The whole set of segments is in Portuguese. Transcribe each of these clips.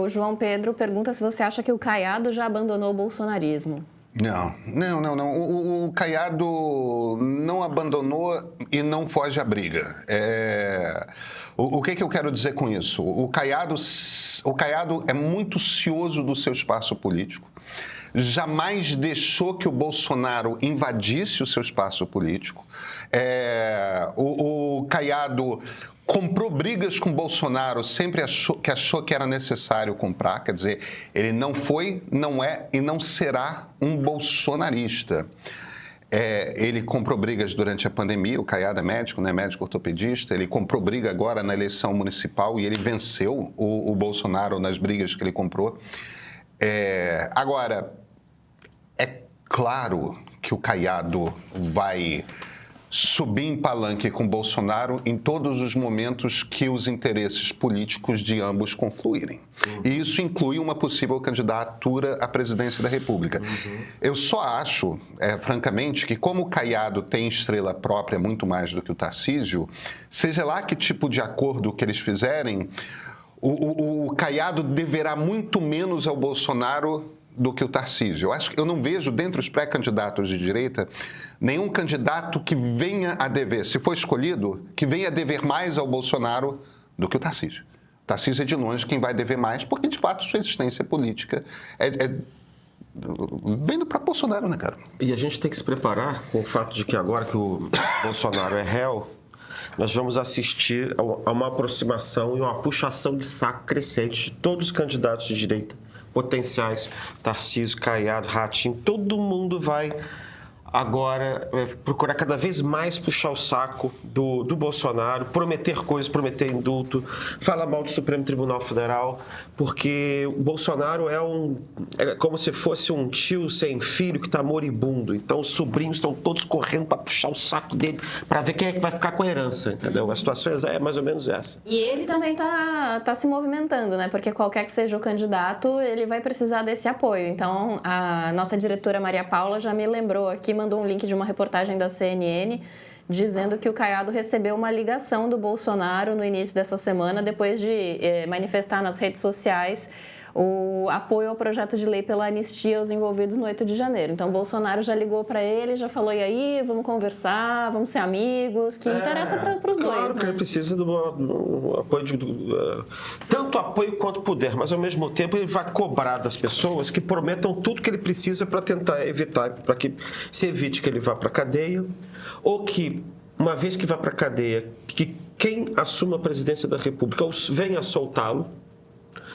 O João Pedro pergunta se você acha que o Caiado já abandonou o bolsonarismo. Não. O Caiado não abandonou e não foge à briga. O que eu quero dizer com isso? O Caiado é muito cioso do seu espaço político. Jamais deixou que o Bolsonaro invadisse o seu espaço político. O Caiado comprou brigas com o Bolsonaro, sempre achou que era necessário comprar. Quer dizer, ele não foi, não é e não será um bolsonarista. Ele comprou brigas durante a pandemia, o Caiado é médico, né, médico ortopedista, ele comprou briga agora na eleição municipal e ele venceu o Bolsonaro nas brigas que ele comprou. Agora, é claro que o Caiado vai subir em palanque com Bolsonaro em todos os momentos que os interesses políticos de ambos confluírem. E isso inclui uma possível candidatura à presidência da República. Eu só acho, francamente, que como o Caiado tem estrela própria muito mais do que o Tarcísio, seja lá que tipo de acordo que eles fizerem, o Caiado deverá muito menos ao Bolsonaro do que o Tarcísio. Eu não vejo, dentre os pré-candidatos de direita, nenhum candidato que venha a dever, se for escolhido, que venha a dever mais ao Bolsonaro do que o Tarcísio. O Tarcísio é de longe quem vai dever mais, porque, de fato, sua existência política vendo para Bolsonaro, né, cara? E a gente tem que se preparar com o fato de que agora que o Bolsonaro é réu, nós vamos assistir a uma aproximação e uma puxação de saco crescente de todos os candidatos de direita potenciais, Tarcísio, Caiado, Ratinho, todo mundo vai agora procurar cada vez mais puxar o saco do Bolsonaro, prometer coisas, prometer indulto, falar mal do Supremo Tribunal Federal, porque o Bolsonaro é como se fosse um tio sem filho que está moribundo. Então os sobrinhos estão todos correndo para puxar o saco dele, para ver quem é que vai ficar com a herança, entendeu? A situação é mais ou menos essa. E ele também tá se movimentando, né? Porque qualquer que seja o candidato, ele vai precisar desse apoio. Então, a nossa diretora Maria Paula já me lembrou aqui, mandou um link de uma reportagem da CNN dizendo que o Caiado recebeu uma ligação do Bolsonaro no início dessa semana, depois de manifestar nas redes sociais o apoio ao projeto de lei pela anistia aos envolvidos no 8 de janeiro. Então, o Bolsonaro já ligou para ele, já falou, e aí, vamos conversar, vamos ser amigos, que interessa para os dois. Claro que ele precisa do apoio, tanto apoio quanto poder, mas ao mesmo tempo ele vai cobrar das pessoas que prometam tudo que ele precisa para tentar evitar, para que se evite que ele vá para a cadeia, ou que, uma vez que vá para a cadeia, que quem assuma a presidência da República venha soltá-lo.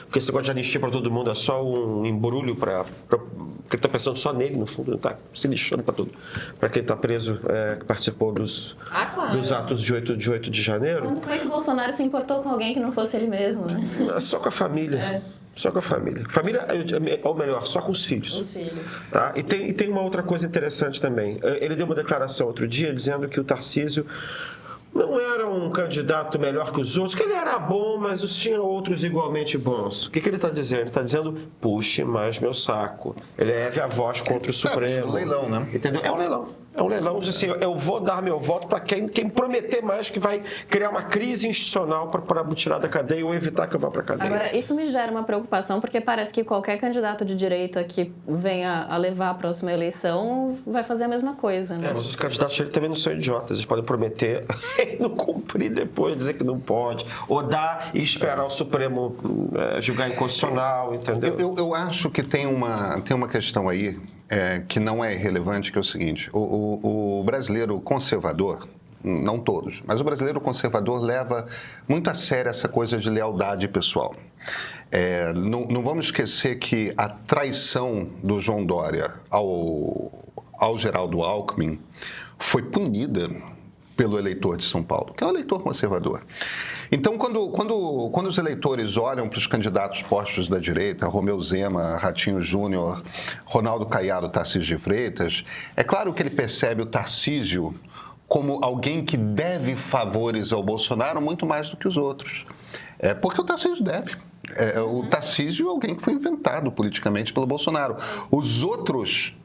Porque esse negócio de anistia para todo mundo é só um embrulho porque ele está pensando só nele, no fundo, ele está se lixando para tudo. Para quem está preso, que participou dos atos de 8 de janeiro. Quando foi que o Bolsonaro se importou com alguém que não fosse ele mesmo, né? Só com a família. Só com a família. Família, ou melhor, só com os filhos. Os filhos. Tá? E tem uma outra coisa interessante também. Ele deu uma declaração outro dia dizendo que o Tarcísio não era um candidato melhor que os outros, que ele era bom, mas tinham outros igualmente bons. O que ele está dizendo? Ele está dizendo, puxe mais meu saco. Ele leve a voz contra o Supremo. É um leilão, né? Entendeu? É um leilão. É um leilão de assim, eu vou dar meu voto para quem prometer mais que vai criar uma crise institucional para me tirar da cadeia ou evitar que eu vá para a cadeia. Agora, isso me gera uma preocupação, porque parece que qualquer candidato de direita que venha a levar a próxima eleição vai fazer a mesma coisa, né? Mas os candidatos também não são idiotas. Eles podem prometer e não cumprir depois, dizer que não pode. Ou dar e esperar o Supremo julgar inconstitucional, entendeu? Eu acho que tem uma questão aí que não é irrelevante, que é o seguinte. O brasileiro conservador, não todos, mas o brasileiro conservador leva muito a sério essa coisa de lealdade pessoal. Não vamos esquecer que a traição do João Dória ao Geraldo Alckmin foi punida pelo eleitor de São Paulo, que é um eleitor conservador. Então, quando os eleitores olham para os candidatos postos da direita, Romeu Zema, Ratinho Júnior, Ronaldo Caiado, Tarcísio de Freitas, é claro que ele percebe o Tarcísio como alguém que deve favores ao Bolsonaro muito mais do que os outros. Porque o Tarcísio deve. O Tarcísio é alguém que foi inventado politicamente pelo Bolsonaro. Os outros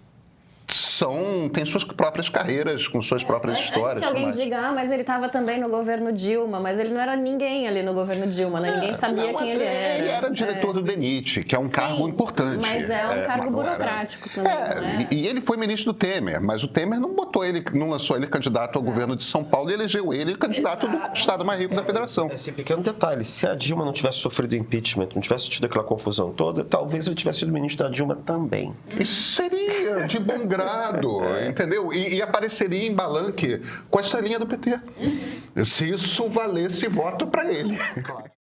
têm suas próprias carreiras, com suas próprias histórias. Se alguém mas... diga, mas ele estava também no governo Dilma, mas ele não era ninguém ali no governo Dilma, né? Ninguém sabia quem ele era. Ele era diretor do DENIT, que é um cargo importante. Mas é um cargo burocrático também, né? E ele foi ministro do Temer, mas o Temer não lançou ele candidato ao governo de São Paulo e elegeu ele candidato do estado mais rico da federação. Esse pequeno detalhe, se a Dilma não tivesse sofrido impeachment, não tivesse tido aquela confusão toda, talvez ele tivesse sido ministro da Dilma também. Isso seria de bom grado, entendeu? E apareceria em Palanque com a estrelinha do PT. Se isso valesse voto para ele. Claro.